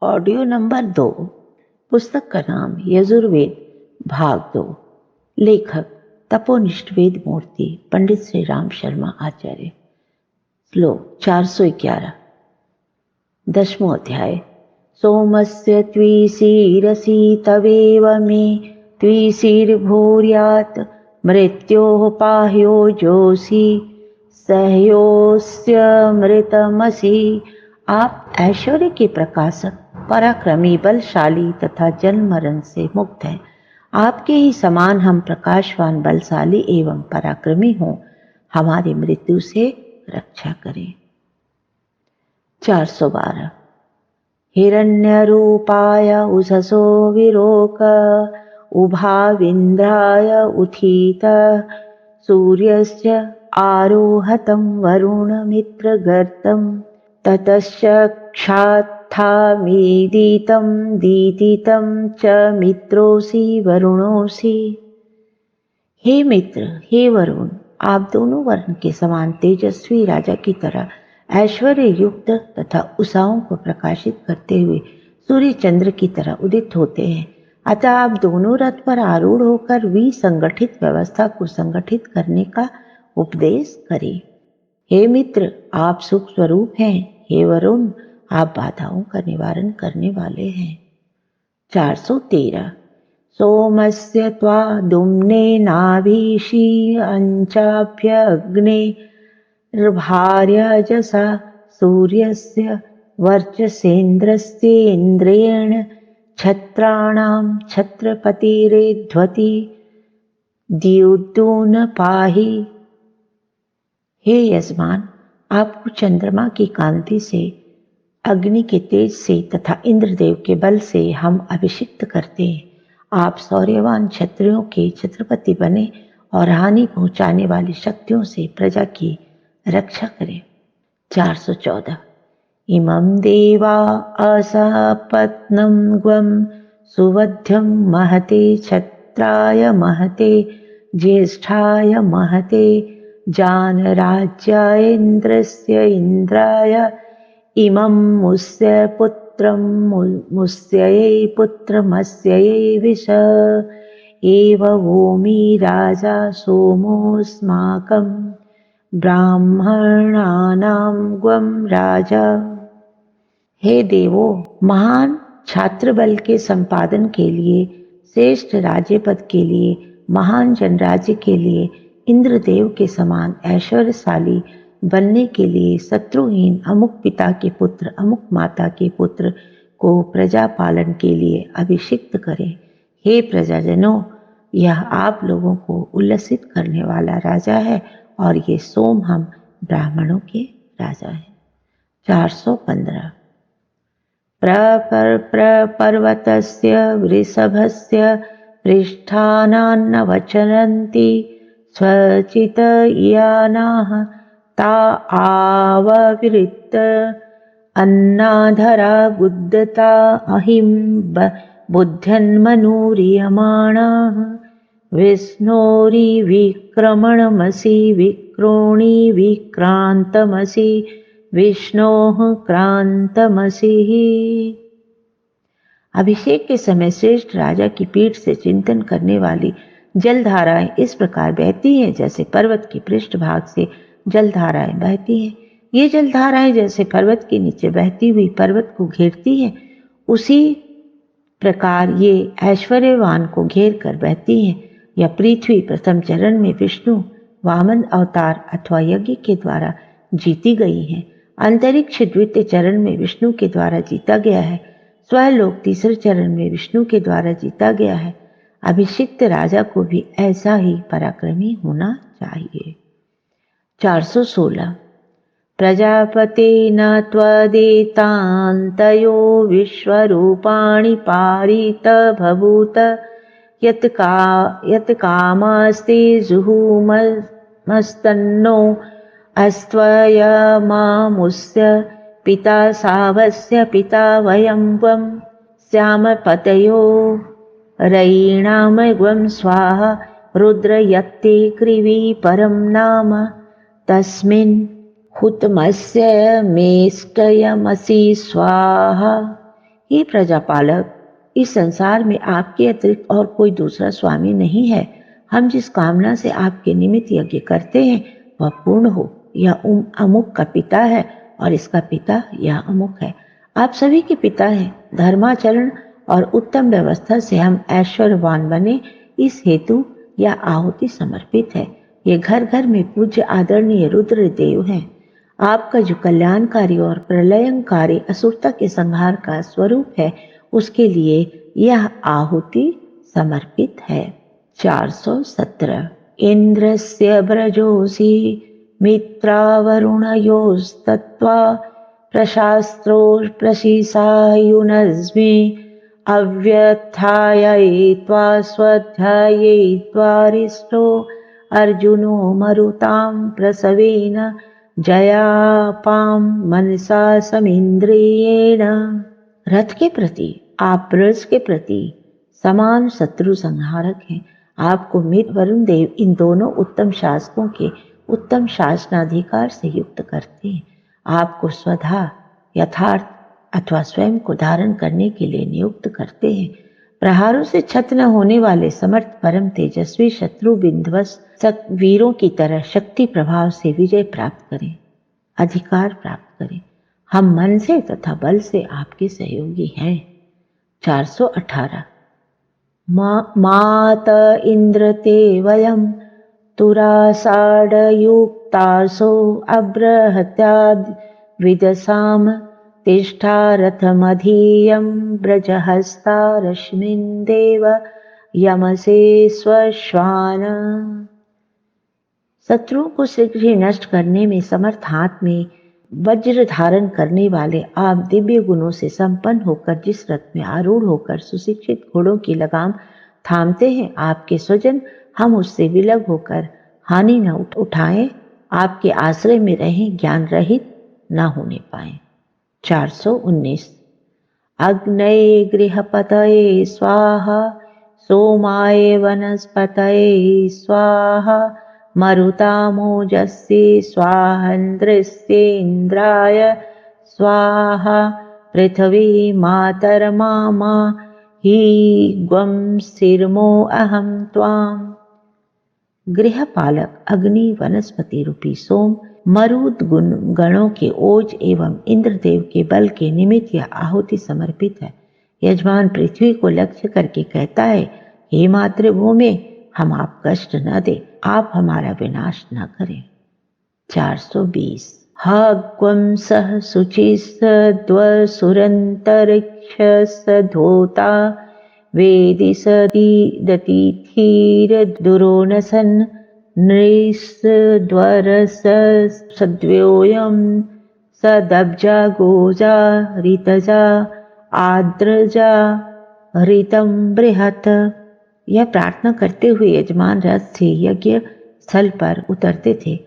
Audio number 2। पुस्तक का नाम यजुर्वेद भाग 2। लेखक तपोनिष्ठ वेद मूर्ति पंडित श्री राम शर्मा आचार्य। श्लोक 411। 10वां अध्याय। सोमस्य त्विशीरसि तवेव मे त्विशीर्भूर्यात् मृत्योः पाह्यो जोषि सहयोस्य मृतमसि। आप ऐश्वर्य के प्रकाशक, पराक्रमी, बलशाली तथा जन्म मरण से मुक्त हैं। आपके ही समान हम प्रकाशवान, बलशाली एवं पराक्रमी हों। हमारी मृत्यु से रक्षा करें। 412। हिरण्यरूपाय उषसो विरोक उभाविन्द्राय उठीत सूर्यस्य आरोहतं वरुणमित्रगर्तं ततश्च क्षात्थामीदितं दीदितं च मित्रोऽसि वरुणोऽसि। हे मित्र, हे वरुण, आप दोनों वर्ण के समान तेजस्वी राजा की तरह ऐश्वर्य युक्त तथा उषाओं को प्रकाशित करते हुए सूर्य चंद्र की तरह उदित होते हैं। अतः आप दोनों रथ पर आरूढ़ होकर विसंगठित व्यवस्था को संगठित करने का उपदेश करें। हे मित्र, आप सुख स्वरूप हैं। हे वरुण, आप बाधाओं का निवारण करने वाले हैं। 413। सोमस्य त्वा दुम्ने नाभीषि अंचाभ्यग्ने भार्यजसा सूर्यस्य वर्चसेन्द्रस्येन्द्रेण छत्राणां छत्रपतिरेध्वति द्युदून पाहि। हे यजमान, आपको चंद्रमा की कांति से, अग्नि के तेज से तथा इंद्रदेव के बल से हम अभिषिक्त करते हैं। आप शौर्यवान क्षत्रियों के छत्रपति बने और हानि पहुंचाने वाली शक्तियों से प्रजा की रक्षा करें। 414। इमं देवा असपत्नं ग्वं सुवध्यं महते क्षत्राय महते ज्येष्ठाय महते जानराज्याय इन्द्रस्य इन्द्राय इमं मुस्य पुत्रं मुस्यै पुत्रमस्यै विश एव वोमि राजा सोमोऽस्माकं ब्राह्मणानां ग्वं राजा। हे देवो, महान छात्र बल के संपादन के लिए, श्रेष्ठ राज्य पद के लिए, महान जनराज्य के लिए, इंद्रदेव के समान ऐश्वर्यशाली बनने के लिए, शत्रुहीन अमुक पिता के पुत्र अमुक माता के पुत्र को प्रजा पालन के लिए अभिषिक्त करें। हे प्रजाजनों, यह आप लोगों को उल्लसित करने वाला राजा है और ये सोम हम ब्राह्मणों के राजा हैं। 415। पर्वतस्य वृषभस्य पृष्ठानान्नवचरन्ति स्वचितयानाः ता आवृत्त अन्नाधरा गुद्दता अहिं बुध्यन्मनुरियमाणाः विष्णोरिविक्रमणमसि विक्रोणि विक्रान्तमसि विष्णोः क्रांतमसि। अभिषेक के समय श्रेष्ठ राजा की पीठ से चिंतन करने वाली जलधाराएं इस प्रकार बहती हैं जैसे पर्वत के पृष्ठभाग से जलधाराएं बहती हैं। ये जलधाराएं जैसे पर्वत के नीचे बहती हुई पर्वत को घेरती हैं, उसी प्रकार ये ऐश्वर्यवान को घेर कर बहती हैं। यह पृथ्वी प्रथम चरण में विष्णु वामन अवतार अथवा यज्ञ के द्वारा जीती गई है। अंतरिक्ष द्वितीय चरण में विष्णु के द्वारा जीता गया है। स्वलोक तीसरे चरण में विष्णु के द्वारा जीता गया है। अभिषिक्त राजा को भी ऐसा ही पराक्रमी होना चाहिए। 416। प्रजापतेन त्वदेतान्तयो विश्वरूपाणि पारित बभूत यत् कामास्ते जुहुमस्तन्नो अस्त्वयमामुस्य पिता सावस्य पिता वयं त्वं श्यामपतयो रयिणां ग्वं स्वाहा रुद्रयत्ते कृवि परं नाम तस्मिन् हुतमस्य मेष्टयमसि स्वाहा। हे प्रजापालक, इस संसार में आपके अतिरिक्त और कोई दूसरा स्वामी नहीं है। हम जिस कामना से आपके निमित्त यज्ञ करते हैं वह पूर्ण हो। यह अमुक का पिता है और इसका पिता यह अमुक है। आप सभी के पिता हैं। धर्माचरण और उत्तम व्यवस्था से हम ऐश्वर्यवान बने, इस हेतु यह आहुति समर्पित है। ये घर घर में पूज्य आदरणीय रुद्र देव हैं। आपका जो कल्याणकारी और प्रलयंकारी असुरता के संहार का स्वरूप है, उसके लिए यह आहुति समर्पित है। 417 इंद्रस्य व्रजोऽसि मित्रावरुणयोस्तत्वा प्रशास्त्रो प्रशिशायुनस्मि अव्यथाययित्वा स्वध्याययित्वारिष्टो अर्जुनो मरुतां प्रसवेन जयापां मनसा समिन्द्रियेण। रथ के प्रति आप ब्रज के प्रति समान शत्रु संहारक हैं। आपको मित्र वरुण देव इन दोनों उत्तम शासकों के उत्तम शासनाधिकार से युक्त करते हैं। आपको स्वधा यथार्थ अथवा स्वयं को धारण करने के लिए नियुक्त करते हैं। प्रहारों से छत न होने वाले समर्थ परम तेजस्वी शत्रु बिंध्वस्त वीरों की तरह शक्ति प्रभाव से विजय प्राप्त करें, अधिकार प्राप्त करें। हम मन से तथा बल से आपके सहयोगी हैं। 418 मात इंद्र ते वयम तुरासाडयुक्तासो अब्रहत्याद विदसाम तिष्ठा रथमधीयं ब्रजहस्ता रश्मिन् देव यमसे स्वश्वान। शत्रुओं को शीघ्र ही नष्ट करने में समर्थ हाथ में वज्र धारण करने वाले आप दिव्य गुणों से संपन्न होकर जिस रथ में आरूढ़ होकर सुशिक्षित घोड़ों की लगाम थामते हैं, आपके स्वजन हम उससे विलग होकर हानि न उठाएं, आपके आश्रय में रहें, ज्ञान रहित न होने पाए। 419 अग्नये गृहपतये स्वाहा सोमाय वनस्पतये स्वाहा मरुतामोजस्ये स्वाहेन्द्राय स्वाहा पृथ्वी मातर्मामा हि ग्वं सिरमो अहम त्वाम। गृहपालक अग्नि वनस्पति रूपी सोम मरुद गणों के ओज एवं इंद्रदेव के बल के निमित्त यह आहुति समर्पित है। यजमान पृथ्वी को लक्ष्य करके कहता है, हे मातृभूमि, हम आप कष्ट न दे, आप हमारा विनाश न करें। 420 हग्वं सह शुचिस्वसुरन्तरिक्षसधोता वेदिसदीदतिथिर्दुरोनसन् नृस्द्वरस सद्व्योऽयं सदब्जा गोजा ऋतजा आद्रजा ऋतं बृहत्। यह प्रार्थना करते हुए यजमान रथ से यज्ञ स्थल पर उतरते थे।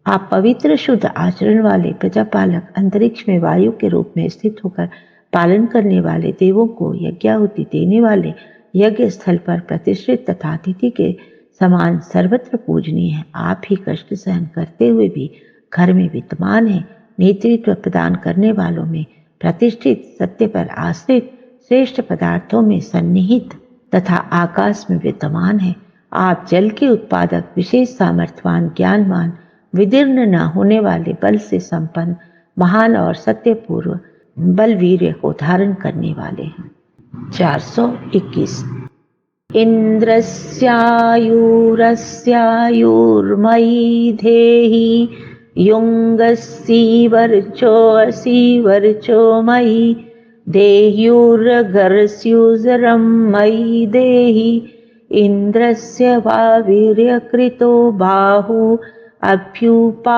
आप पवित्र शुद्ध आचरण वाले प्रजापालक अंतरिक्ष में वायु के रूप में स्थित होकर पालन करने वाले देवों को यज्ञाहुति देने वाले यज्ञ स्थल पर प्रतिष्ठित तथा अतिथि के समान सर्वत्र पूजनीय है। आप ही कष्ट सहन करते हुए भी घर में विद्यमान है। नेतृत्व प्रदान करने वालों में प्रतिष्ठित, सत्य पर आश्रित, श्रेष्ठ पदार्थों में सन्निहित तथा आकाश में विद्यमान है। आप जल के उत्पादक, विशेष सामर्थ्यवान, ज्ञानवान, विदीर्ण न होने वाले, बल से संपन्न, महान और सत्यपूर्व बलवीर्य को धारण करने वाले हैं। 421 इंद्रस्यायुरस्यायुर्मयि धेहि युंगस्यवर्चो मयि देह्युर्घर्स्युजरं मयि देहि इंद्रस्य वावीर्यकृतो बाहु अभ्युपावहरामि।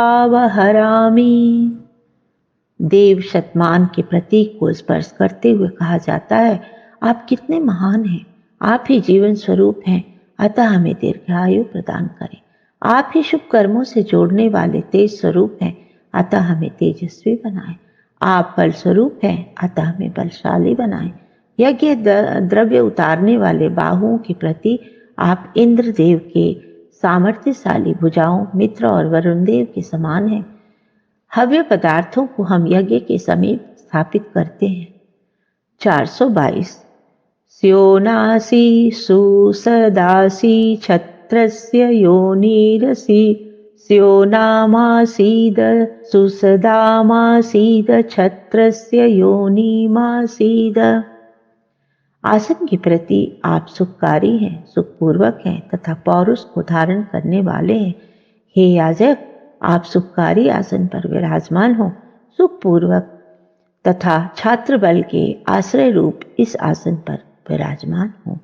देव शतमान के प्रतीक को स्पर्श करते हुए कहा जाता है, आप कितने महान हैं, आप ही जीवन स्वरूप हैं, अतः हमें दीर्घायु प्रदान करें। आप ही शुभ कर्मों से जोड़ने वाले तेज स्वरूप हैं, अतः हमें तेजस्वी बनाएं। आप बल स्वरूप हैं, अतः हमें बलशाली बनाएं। यज्ञ द्रव्य उतारने वाले बाहुओं के प्रति आप इंद्रदेव के सामर्थ्यशाली भुजाओं, मित्र और वरुण देव के समान हैं। हव्य पदार्थों को हम यज्ञ के समीप स्थापित करते हैं। 422 स्योनासी सुसदासी छत्रस्य योनिरसि स्योनामासीद सुसदामासीद छत्रस्य योनिमासीद। आसन के प्रति आप सुखकारी हैं, सुखपूर्वक हैं तथा पौरुष को धारण करने वाले हैं। हे याजक, आप सुखकारी आसन पर विराजमान हो, सुखपूर्वक तथा छात्र बल के आश्रय रूप इस आसन पर विराजमान हो।